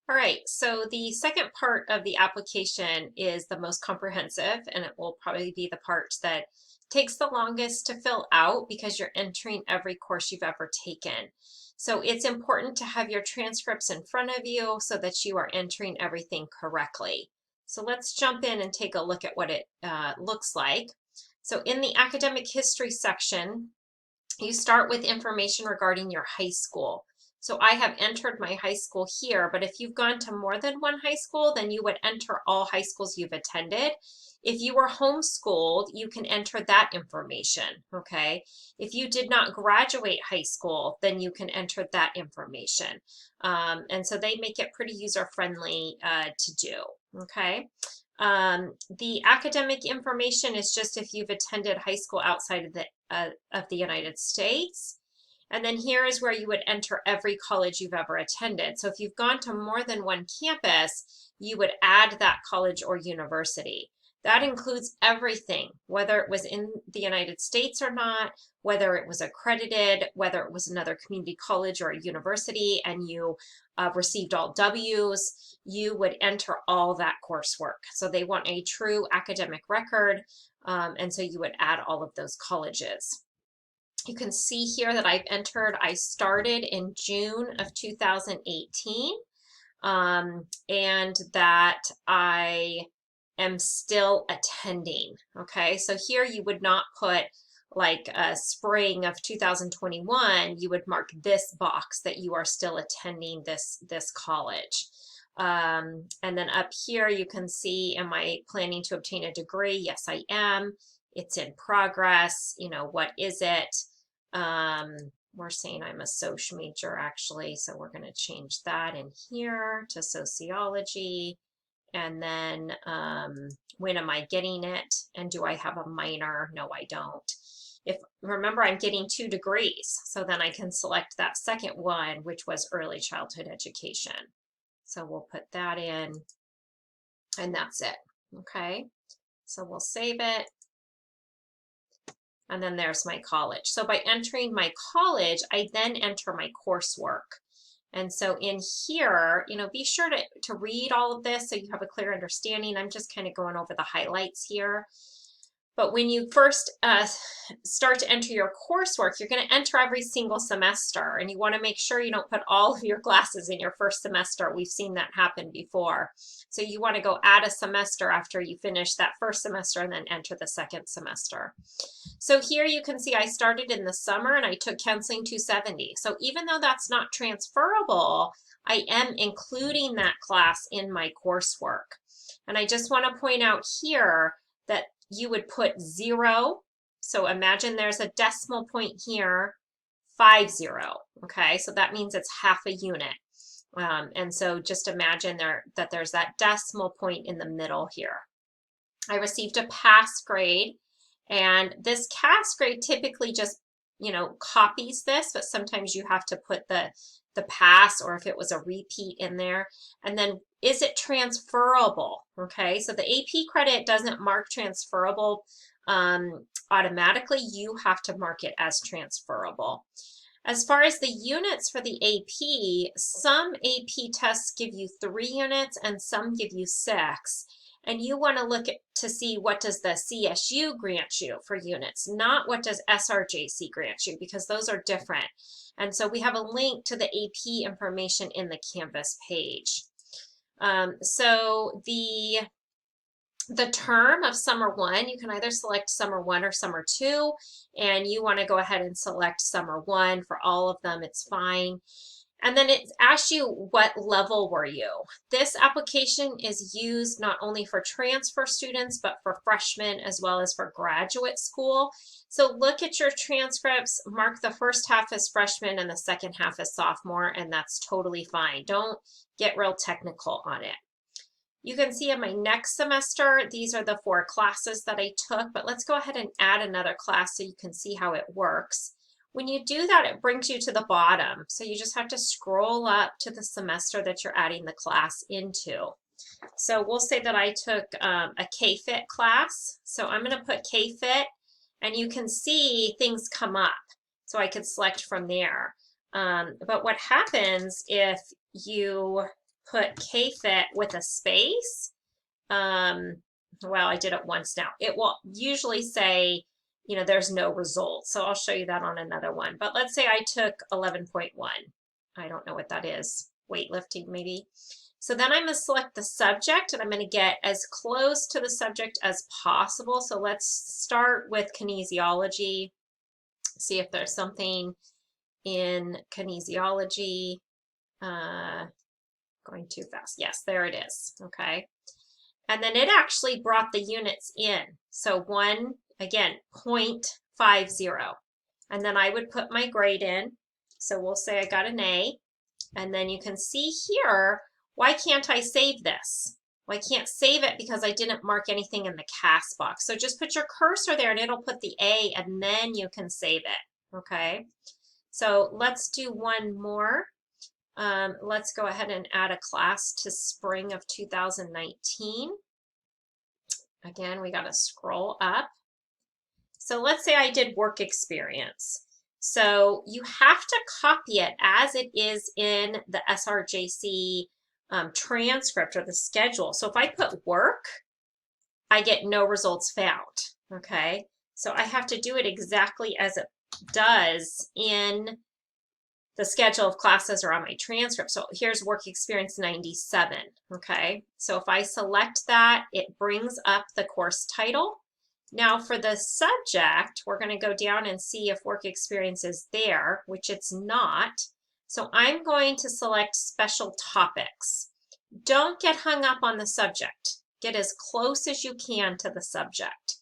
All right, so the second part of the application is the most comprehensive, and it will probably be the part that takes the longest to fill out because you're entering every course you've ever taken. So it's important to have your transcripts in front of you so that you are entering everything correctly. So let's jump in and take a look at what it looks like. So in the academic history section, you start with information regarding your high school. So I have entered my high school here, but if you've gone to more than one high school, then you would enter all high schools you've attended. If you were homeschooled, you can enter that information, okay? If you did not graduate high school, then you can enter that information. And so they make it pretty user-friendly to do, okay? The academic information is just if you've attended high school outside of the United States. And then here is where you would enter every college you've ever attended. So if you've gone to more than one campus, you would add that college or university. That includes everything, whether it was in the United States or not, whether it was accredited, whether it was another community college or a university, and you received all W's, you would enter all that coursework. So they want a true academic record, and so you would add all of those colleges. You can see here that I've entered, I started in June of 2018, and that I am still attending. Okay, so here you would not put like spring of 2021, you would mark this box that you are still attending this college. And then up here you can see, am I planning to obtain a degree? Yes, I am. It's in progress. You know, what is it? We're saying I'm a soc major actually, so we're going to change that in here to sociology. And then when am I getting it? And do I have a minor? No, I don't. If remember, I'm getting 2 degrees, so then I can select that second one, which was early childhood education. So we'll put that in, and that's it. Okay, so we'll save it. And then there's my college. So by entering my college, I then enter my coursework. And so in here, you know, be sure to read all of this so you have a clear understanding. I'm just kind of going over the highlights here. But when you first start to enter your coursework, you're going to enter every single semester, and you want to make sure you don't put all of your classes in your first semester. We've seen that happen before. So you want to go add a semester after you finish that first semester and then enter the second semester. So here you can see I started in the summer and I took Counseling 270. So even though that's not transferable, I am including that class in my coursework. And I just want to point out here that you would put 0. So imagine there's a decimal point here, 50. Okay, so that means it's half a unit. And so just imagine that there's that decimal point in the middle here. I received a pass grade, and this pass grade typically just, you know, copies this, but sometimes you have to put the pass, or if it was a repeat in there. And then is it transferable? Okay, so the AP credit doesn't mark transferable automatically. You have to mark it as transferable. As far as the units for the AP, some AP tests give you 3 units and some give you 6. And you want to look at to see what does the CSU grant you for units, not what does SRJC grant you, because those are different. And so we have a link to the AP information in the Canvas page. So the term of summer 1, you can either select summer 1 or summer 2, and you want to go ahead and select summer 1 for all of them. It's fine. And then it asks you, what level were you? This application is used not only for transfer students, but for freshmen as well as for graduate school. So look at your transcripts, mark the first half as freshman and the second half as sophomore, and that's totally fine. Don't get real technical on it. You can see in my next semester, these are the 4 classes that I took, but let's go ahead and add another class so you can see how it works. When you do that, it brings you to the bottom. So you just have to scroll up to the semester that you're adding the class into. So we'll say that I took a K-Fit class. So I'm going to put K-Fit, and you can see things come up. So I could select from there. But what happens if you put KFIT with a space, well, I did it once now. It will usually say, you know, there's no result. So I'll show you that on another one. But let's say I took 11.1. I don't know what that is. Weightlifting maybe. So then I'm going to select the subject and I'm going to get as close to the subject as possible. So let's start with kinesiology. See if there's something in kinesiology. Going too fast. Yes, there it is. Okay. And then it actually brought the units in. So one, again, 0.50. And then I would put my grade in. So we'll say I got an A. And then you can see here, why can't I save this? Well, I can't save it because I didn't mark anything in the CAS box. So just put your cursor there and it'll put the A and then you can save it. Okay. So let's do one more. Let's go ahead and add a class to spring of 2019. Again, we got to scroll up. So let's say I did work experience. So you have to copy it as it is in the SRJC transcript or the schedule. So if I put work, I get no results found. Okay, so I have to do it exactly as it does in the schedule of classes or on my transcript. So here's work experience 97. Okay, so if I select that, it brings up the course title. Now for the subject, we're going to go down and see if work experience is there, which it's not. So I'm going to select special topics. Don't get hung up on the subject. Get as close as you can to the subject.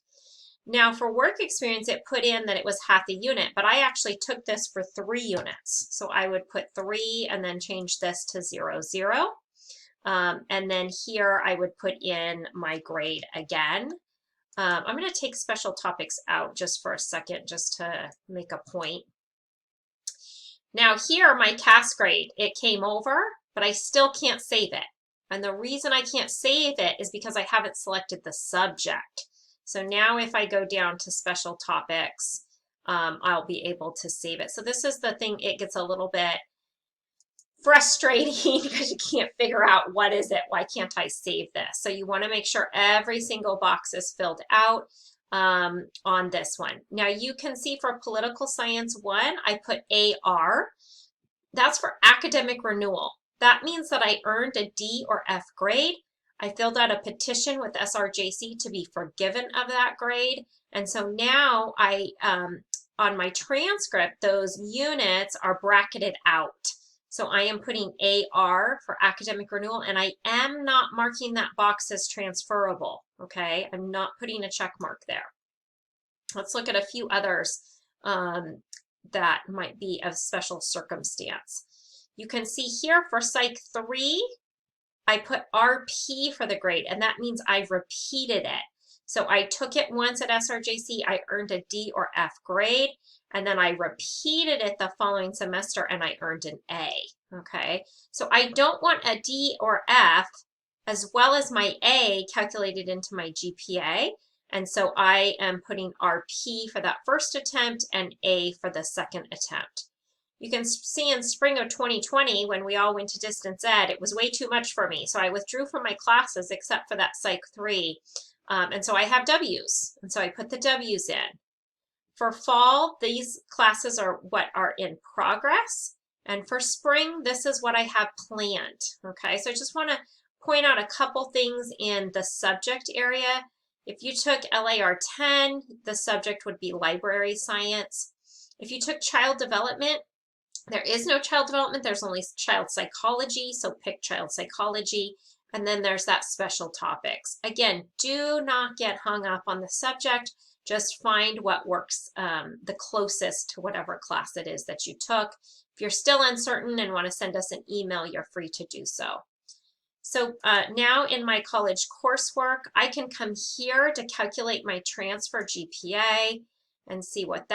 Now for work experience, it put in that it was half a unit, but I actually took this for 3 units. So I would put 3 and then change this to 0, 0. And then here I would put in my grade again. I'm going to take special topics out just for a second, just to make a point. Now here, my CAS grade, it came over, but I still can't save it. And the reason I can't save it is because I haven't selected the subject. So now if I go down to special topics, I'll be able to save it. So this is the thing, it gets a little bit frustrating because you can't figure out what is it, why can't I save this? So you want to make sure every single box is filled out on this one. Now you can see for political science 1, I put AR. That's for academic renewal. That means that I earned a D or F grade. I filled out a petition with SRJC to be forgiven of that grade. And so now on my transcript, those units are bracketed out. So I am putting AR for academic renewal, and I am not marking that box as transferable, okay? I'm not putting a check mark there. Let's look at a few others that might be of special circumstance. You can see here for Psych 3, I put RP for the grade, and that means I've repeated it. So I took it once at SRJC, I earned a D or F grade, and then I repeated it the following semester and I earned an A, okay? So I don't want a D or F as well as my A calculated into my GPA, and so I am putting RP for that first attempt and A for the second attempt. You can see in spring of 2020, when we all went to distance ed, it was way too much for me. So I withdrew from my classes except for that Psych 3. And so I have W's, and so I put the W's in. For fall, these classes are what are in progress. And for spring, this is what I have planned. Okay, so I just want to point out a couple things in the subject area. If you took LAR 10, the subject would be library science. If you took child development, there is no child development, there's only child psychology, so pick child psychology, and then there's that special topics. Again, do not get hung up on the subject, just find what works the closest to whatever class it is that you took. If you're still uncertain and want to send us an email, you're free to do so. So now in my college coursework, I can come here to calculate my transfer GPA and see what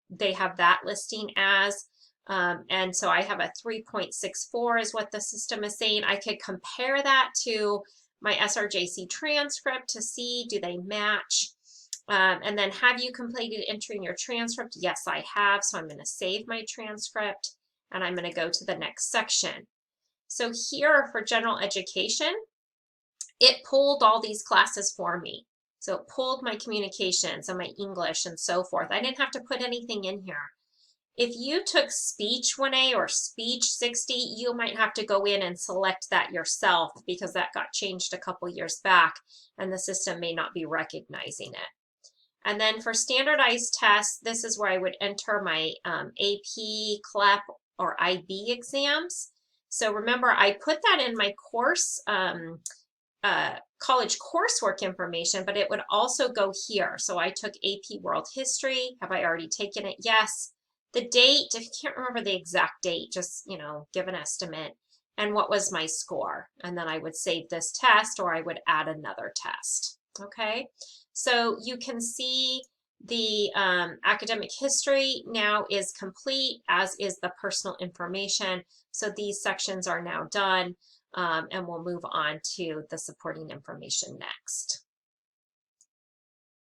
they have that listing as. And so I have a 3.64 is what the system is saying. I could compare that to my SRJC transcript to see, do they match? And then have you completed entering your transcript? Yes, I have. So I'm going to save my transcript and I'm going to go to the next section. So here for general education, it pulled all these classes for me. So it pulled my communications and my English and so forth. I didn't have to put anything in here. If you took speech 1A or speech 60, you might have to go in and select that yourself because that got changed a couple years back and the system may not be recognizing it. And then for standardized tests, this is where I would enter my AP, CLEP, or IB exams. So remember, I put that in my course, college coursework information, but it would also go here. So I took AP World History. Have I already taken it? Yes. The date, if you can't remember the exact date, just, give an estimate. And what was my score? And then I would save this test or I would add another test. Okay, so you can see the academic history now is complete, as is the personal information. So these sections are now done, and we'll move on to the supporting information next.